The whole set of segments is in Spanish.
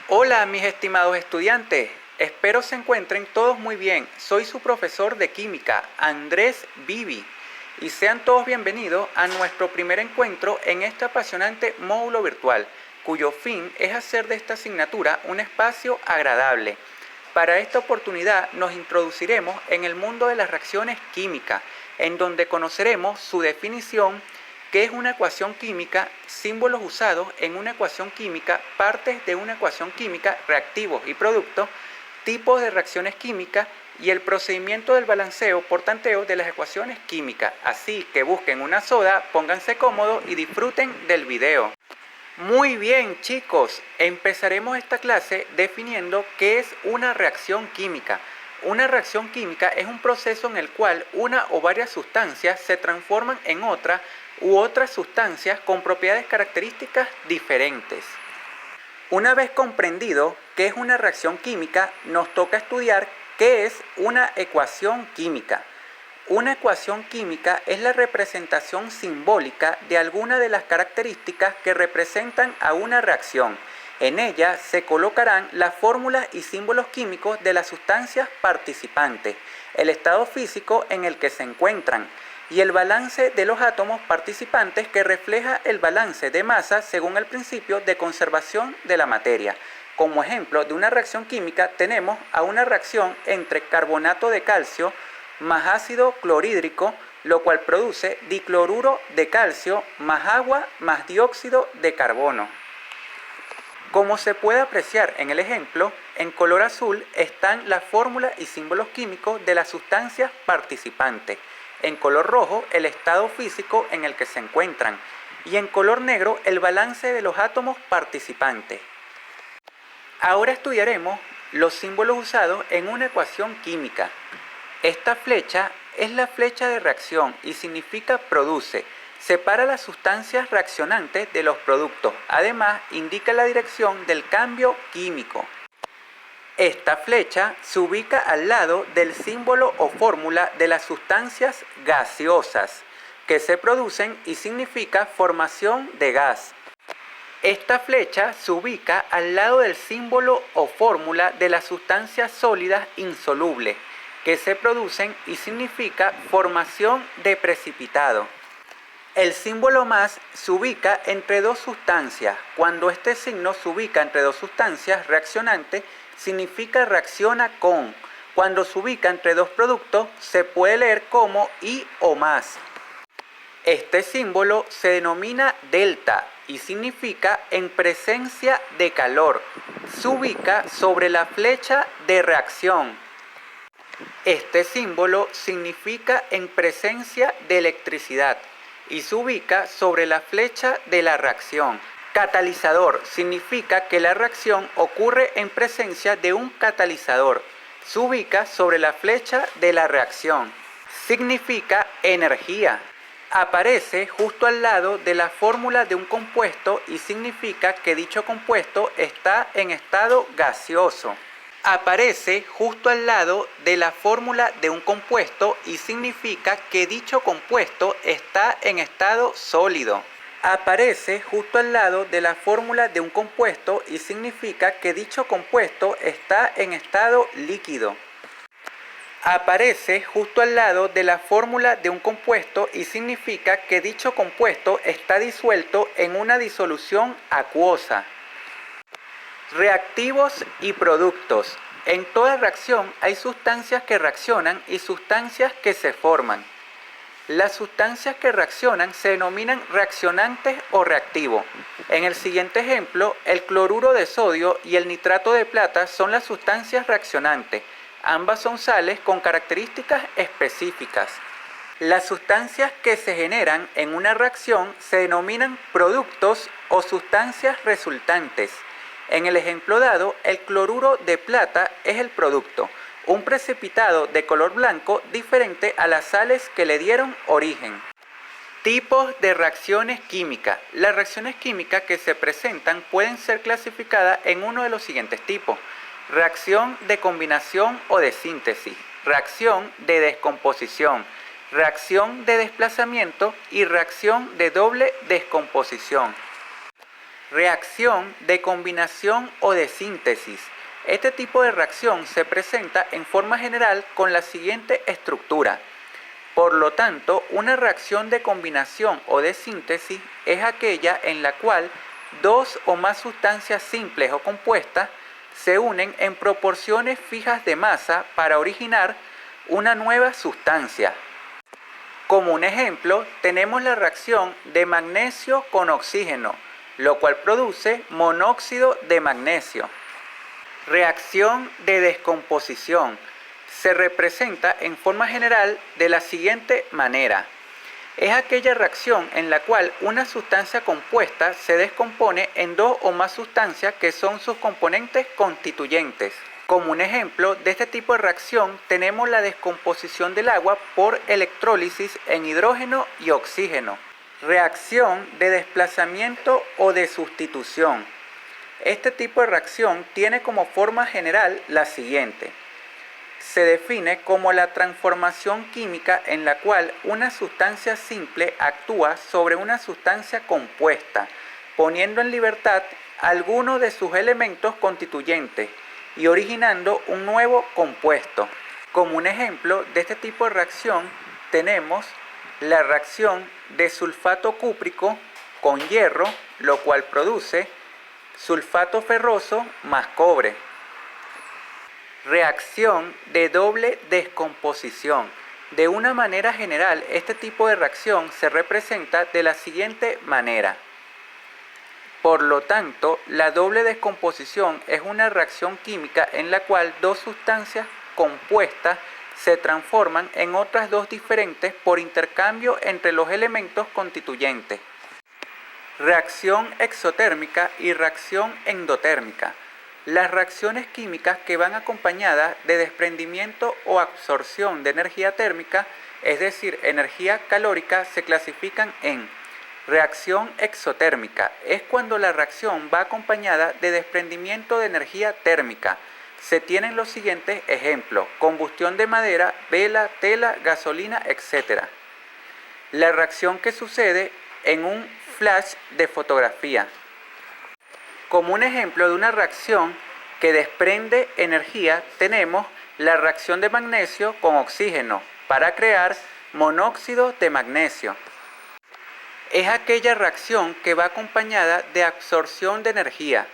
Hola mis estimados estudiantes, espero se encuentren todos muy bien. Soy su profesor de química, Andrés Bibi, y sean todos bienvenidos a nuestro primer encuentro en este apasionante módulo virtual, cuyo fin es hacer de esta asignatura un espacio agradable. Para esta oportunidad nos introduciremos en el mundo de las reacciones químicas, en donde conoceremos su definición, qué es una ecuación química, símbolos usados en una ecuación química, partes de una ecuación química, reactivos y productos, tipos de reacciones químicas y el procedimiento del balanceo por tanteo de las ecuaciones químicas. Así que busquen una soda, pónganse cómodos y disfruten del video. Muy bien chicos, empezaremos esta clase definiendo qué es una reacción química. Una reacción química es un proceso en el cual una o varias sustancias se transforman en otra u otras sustancias con propiedades características diferentes. Una vez comprendido qué es una reacción química, nos toca estudiar qué es una ecuación química. Una ecuación química es la representación simbólica de alguna de las características que representan a una reacción. En ella se colocarán las fórmulas y símbolos químicos de las sustancias participantes, el estado físico en el que se encuentran y el balance de los átomos participantes que refleja el balance de masa según el principio de conservación de la materia. Como ejemplo de una reacción química tenemos a una reacción entre carbonato de calcio más ácido clorhídrico, lo cual produce dicloruro de calcio más agua más dióxido de carbono. Como se puede apreciar en el ejemplo, en color azul están las fórmulas y símbolos químicos de las sustancias participantes, en color rojo el estado físico en el que se encuentran y en color negro el balance de los átomos participantes. Ahora estudiaremos los símbolos usados en una ecuación química. Esta flecha es la flecha de reacción y significa produce. Separa las sustancias reaccionantes de los productos. Además, indica la dirección del cambio químico. Esta flecha se ubica al lado del símbolo o fórmula de las sustancias gaseosas que se producen y significa formación de gas. Esta flecha se ubica al lado del símbolo o fórmula de las sustancias sólidas insolubles que se producen y significa formación de precipitado. El símbolo más se ubica entre dos sustancias. Cuando este signo se ubica entre dos sustancias reaccionantes, significa reacciona con. Cuando se ubica entre dos productos, se puede leer como y o más. Este símbolo se denomina delta y significa en presencia de calor. Se ubica sobre la flecha de reacción. Este símbolo significa en presencia de electricidad y se ubica sobre la flecha de la reacción. Catalizador significa que la reacción ocurre en presencia de un catalizador. Se ubica sobre la flecha de la reacción. Significa energía. Aparece justo al lado de la fórmula de un compuesto y significa que dicho compuesto está en estado gaseoso. Aparece justo al lado de la fórmula de un compuesto y significa que dicho compuesto está en estado sólido. Aparece justo al lado de la fórmula de un compuesto y significa que dicho compuesto está en estado líquido. Aparece justo al lado de la fórmula de un compuesto y significa que dicho compuesto está disuelto en una disolución acuosa. Reactivos y productos. En toda reacción hay sustancias que reaccionan y sustancias que se forman. Las sustancias que reaccionan se denominan reaccionantes o reactivos. En el siguiente ejemplo, el cloruro de sodio y el nitrato de plata son las sustancias reaccionantes. Ambas son sales con características específicas. Las sustancias que se generan en una reacción se denominan productos o sustancias resultantes. En el ejemplo dado, el cloruro de plata es el producto, un precipitado de color blanco diferente a las sales que le dieron origen. Tipos de reacciones químicas. Las reacciones químicas que se presentan pueden ser clasificadas en uno de los siguientes tipos: reacción de combinación o de síntesis, reacción de descomposición, reacción de desplazamiento y reacción de doble descomposición. Reacción de combinación o de síntesis. Este tipo de reacción se presenta en forma general con la siguiente estructura. Por lo tanto, una reacción de combinación o de síntesis es aquella en la cual dos o más sustancias simples o compuestas se unen en proporciones fijas de masa para originar una nueva sustancia. Como un ejemplo, tenemos la reacción de magnesio con oxígeno, lo cual produce monóxido de magnesio. Reacción de descomposición. Se representa en forma general de la siguiente manera. Es aquella reacción en la cual una sustancia compuesta se descompone en dos o más sustancias que son sus componentes constituyentes. Como un ejemplo de este tipo de reacción tenemos la descomposición del agua por electrólisis en hidrógeno y oxígeno. Reacción de desplazamiento o de sustitución. Este tipo de reacción tiene como forma general la siguiente. Se define como la transformación química en la cual una sustancia simple actúa sobre una sustancia compuesta, poniendo en libertad alguno de sus elementos constituyentes y originando un nuevo compuesto. Como un ejemplo de este tipo de reacción tenemos la reacción de sulfato cúprico con hierro, lo cual produce sulfato ferroso más cobre. Reacción de doble descomposición. De una manera general, este tipo de reacción se representa de la siguiente manera. Por lo tanto, la doble descomposición es una reacción química en la cual dos sustancias compuestas se transforman en otras dos diferentes por intercambio entre los elementos constituyentes. Reacción exotérmica y reacción endotérmica. Las reacciones químicas que van acompañadas de desprendimiento o absorción de energía térmica, es decir, energía calórica, se clasifican en reacción exotérmica. Es cuando la reacción va acompañada de desprendimiento de energía térmica. Se tienen los siguientes ejemplos: combustión de madera, vela, tela, gasolina, etc. La reacción que sucede en un flash de fotografía. Como un ejemplo de una reacción que desprende energía, tenemos la reacción de magnesio con oxígeno para crear monóxido de magnesio. Es aquella reacción que va acompañada de absorción de energía.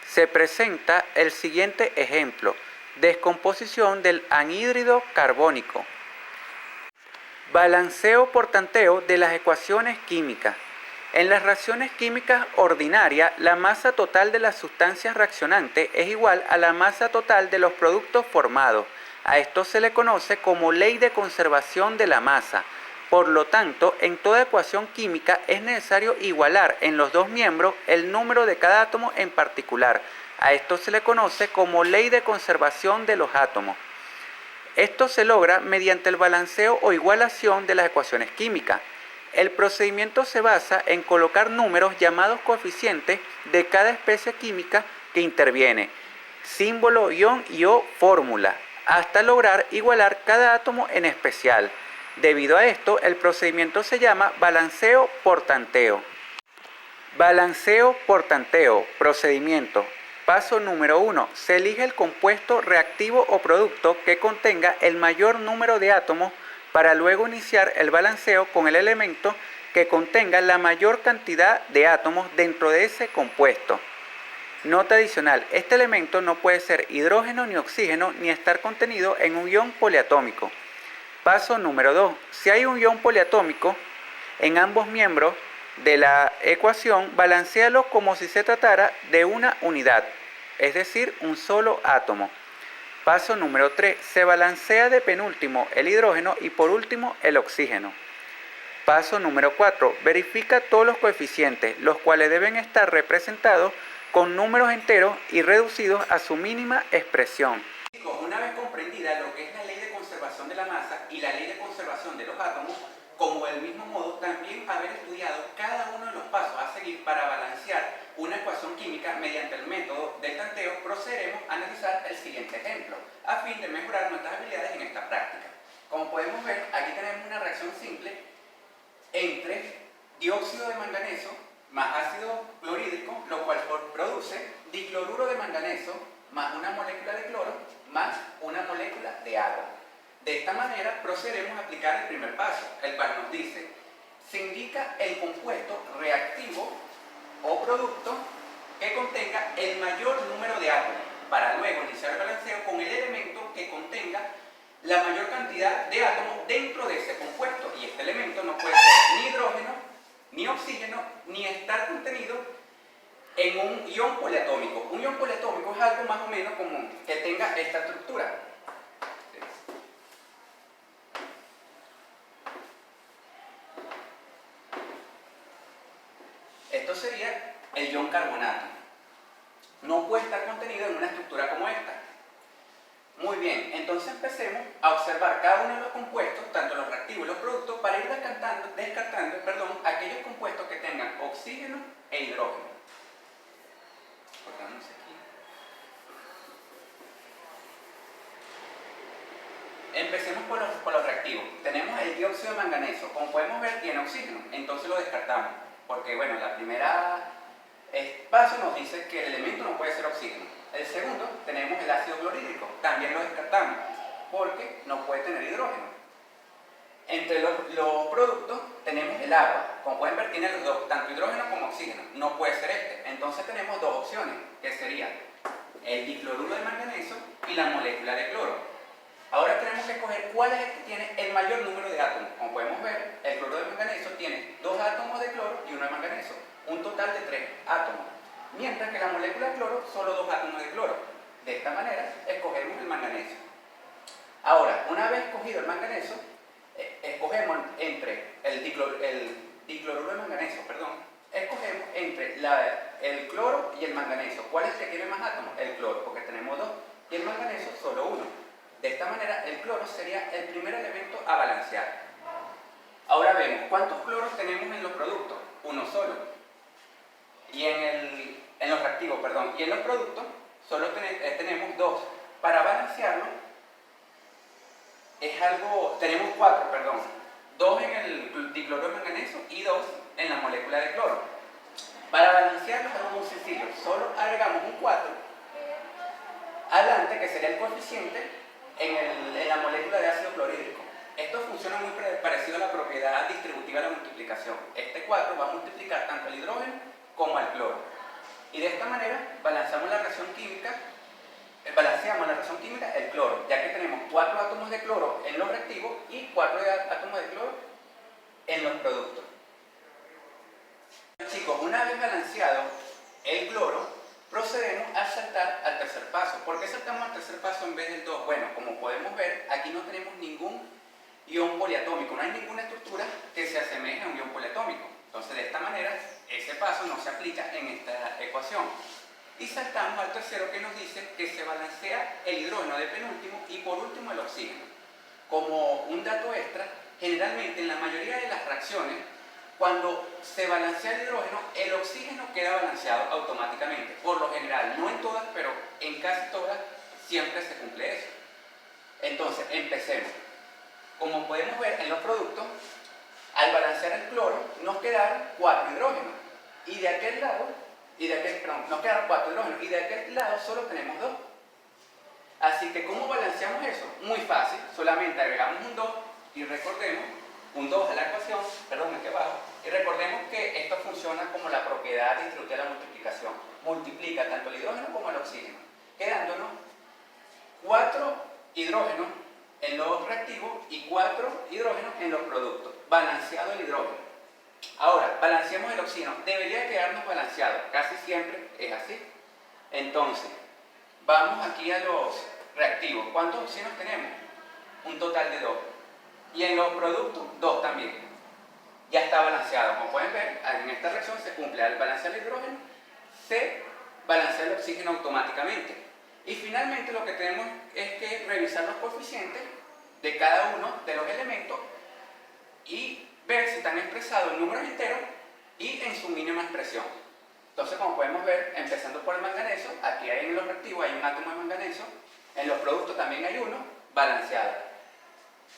Se presenta el siguiente ejemplo: descomposición del anhídrido carbónico. Balanceo por tanteo de las ecuaciones químicas. En las reacciones químicas ordinarias, la masa total de las sustancias reaccionantes es igual a la masa total de los productos formados. A esto se le conoce como ley de conservación de la masa. Por lo tanto, en toda ecuación química es necesario igualar en los dos miembros el número de cada átomo en particular. A esto se le conoce como ley de conservación de los átomos. Esto se logra mediante el balanceo o igualación de las ecuaciones químicas. El procedimiento se basa en colocar números llamados coeficientes de cada especie química que interviene, símbolo, ion y o fórmula, hasta lograr igualar cada átomo en especial. Debido a esto, el procedimiento se llama balanceo por tanteo. Balanceo por tanteo, procedimiento. Paso número 1. Se elige el compuesto reactivo o producto que contenga el mayor número de átomos para luego iniciar el balanceo con el elemento que contenga la mayor cantidad de átomos dentro de ese compuesto. Nota adicional: este elemento no puede ser hidrógeno ni oxígeno ni estar contenido en un ion poliatómico. Paso número 2. Si hay un ion poliatómico en ambos miembros de la ecuación, balancealo como si se tratara de una unidad, es decir, un solo átomo. Paso número 3. Se balancea de penúltimo el hidrógeno y por último el oxígeno. Paso número 4. Verifica todos los coeficientes, los cuales deben estar representados con números enteros y reducidos a su mínima expresión. Una vez comprendida lo que es la ley de conservación de la masa y la ley de conservación de los átomos, como del mismo modo también haber estudiado cada uno de los pasos a seguir para balancear una ecuación química mediante el método del tanteo, procederemos a analizar el siguiente ejemplo, a fin de mejorar nuestras habilidades en esta práctica. Como podemos ver, aquí tenemos una reacción simple entre dióxido de manganeso más ácido clorhídrico, lo cual produce dicloruro de manganeso más una molécula de cloro más una molécula de agua. De esta manera procederemos a aplicar el primer paso, el cual nos dice: se indica el compuesto reactivo o producto que contenga el mayor número de átomos, para luego iniciar el balanceo con el elemento que contenga la mayor cantidad de átomos dentro de ese compuesto. Y este elemento no puede ser ni hidrógeno, ni oxígeno, ni estar contenido en un ion poliatómico. Un ion poliatómico es algo más o menos como que tenga esta estructura. Esto sería el ion carbonato. No puede estar contenido en una estructura como esta. Muy bien, entonces empecemos a observar cada uno de los compuestos, tanto los reactivos y los productos, para ir descartando aquellos compuestos que tengan oxígeno e hidrógeno. Cortamos aquí. Empecemos por los reactivos. Tenemos el dióxido de manganeso. Como podemos ver, tiene oxígeno, entonces lo descartamos. Porque, bueno, la primera paso nos dice que el elemento no puede ser oxígeno. El segundo, tenemos el ácido clorhídrico. También lo descartamos, porque no puede tener hidrógeno. Entre los productos tenemos el agua. Como pueden ver, tiene los dos, tanto hidrógeno como oxígeno. No puede ser este. Entonces tenemos dos opciones, que serían el dicloruro de manganeso y la molécula de cloro. Ahora tenemos que escoger cuál es el que tiene el mayor número de átomos. Como podemos ver, el cloro de manganeso tiene 2 átomos de cloro y 1 de manganeso, un total de 3 átomos. Mientras que la molécula de cloro, solo 2 átomos de cloro. De esta manera, escogemos el manganeso. Ahora, una vez escogido el manganeso, escogemos entre el dicloruro de manganeso, escogemos entre el cloro y el manganeso. ¿Cuál es el que tiene más átomos? El cloro, porque tenemos 2, y el manganeso solo 1. De esta manera, el cloro sería el primer elemento a balancear. Ahora vemos cuántos cloros tenemos en los productos. Uno solo. Y en los reactivos, y en los productos solo tenemos 2. Para balancearlo, tenemos 4, 2 en el dicloruro de manganeso y 2 en la molécula de cloro. Para balancearlo es algo muy sencillo. Solo agregamos un 4 adelante, que sería el coeficiente en la molécula de ácido clorhídrico. Esto funciona muy parecido a la propiedad distributiva de la multiplicación. Este 4 va a multiplicar tanto el hidrógeno como el cloro. Y de esta manera balanceamos la reacción química el cloro, ya que tenemos 4 átomos de cloro en los reactivos y 4 átomos de cloro en los productos. Chicos, una vez balanceado el cloro, procedemos a saltar al tercer paso. ¿Por qué saltamos al tercer paso en vez del 2? Bueno, como podemos ver, aquí no tenemos ningún ion poliatómico, no hay ninguna estructura que se asemeje a un ion poliatómico. Entonces, de esta manera, ese paso no se aplica en esta ecuación. Y saltamos al tercero, que nos dice que se balancea el hidrógeno de penúltimo y por último el oxígeno. Como un dato extra, generalmente en la mayoría de las reacciones, cuando se balancea el hidrógeno, el oxígeno queda balanceado automáticamente. Por lo general, no en todas, pero en casi todas, siempre se cumple eso. Entonces, empecemos. Como podemos ver en los productos, al balancear el cloro, nos quedaron 4 hidrógenos. Y de aquel lado, nos quedaron 4 hidrógenos. Y de aquel lado solo tenemos 2. Así que, ¿cómo balanceamos eso? Muy fácil. Solamente agregamos un 2 y recordemos, un 2 a la ecuación, aquí abajo, y recordemos que esto funciona como la propiedad distributiva de la multiplicación. Multiplica tanto el hidrógeno como el oxígeno, quedándonos 4 hidrógenos en los reactivos y 4 hidrógenos en los productos. Balanceado el hidrógeno. Ahora, balanceamos el oxígeno. Debería quedarnos balanceado. Casi siempre es así. Entonces, vamos aquí a los reactivos. ¿Cuántos oxígenos tenemos? Un total de 2. Y en los productos, 2 también. Ya está balanceado. Como pueden ver, en esta reacción se cumple. Al balancear el hidrógeno, se balancea el oxígeno automáticamente. Y finalmente lo que tenemos es que revisar los coeficientes de cada uno de los elementos y ver si están expresados en números enteros y en su mínima expresión. Entonces, como podemos ver, empezando por el manganeso, aquí en los reactivos hay un átomo de manganeso, en los productos también hay uno, balanceado.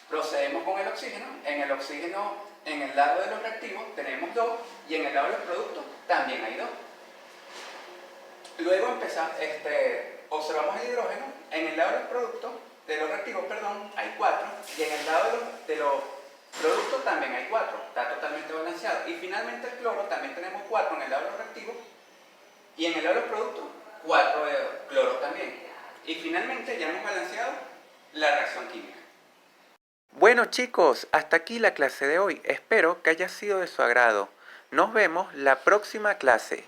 Procedemos con el oxígeno. En el oxígeno en el lado de los reactivos tenemos 2 y en el lado de los productos también hay 2. Luego observamos el hidrógeno, en el lado de los productos, de los reactivos, perdón, hay 4 y en el lado de los productos también hay 4, está totalmente balanceado. Y finalmente el cloro también tenemos 4 en el lado de los reactivos y en el lado de los productos 4 de cloro también. Y finalmente ya hemos balanceado la reacción química. Bueno chicos, hasta aquí la clase de hoy. Espero que haya sido de su agrado. Nos vemos la próxima clase.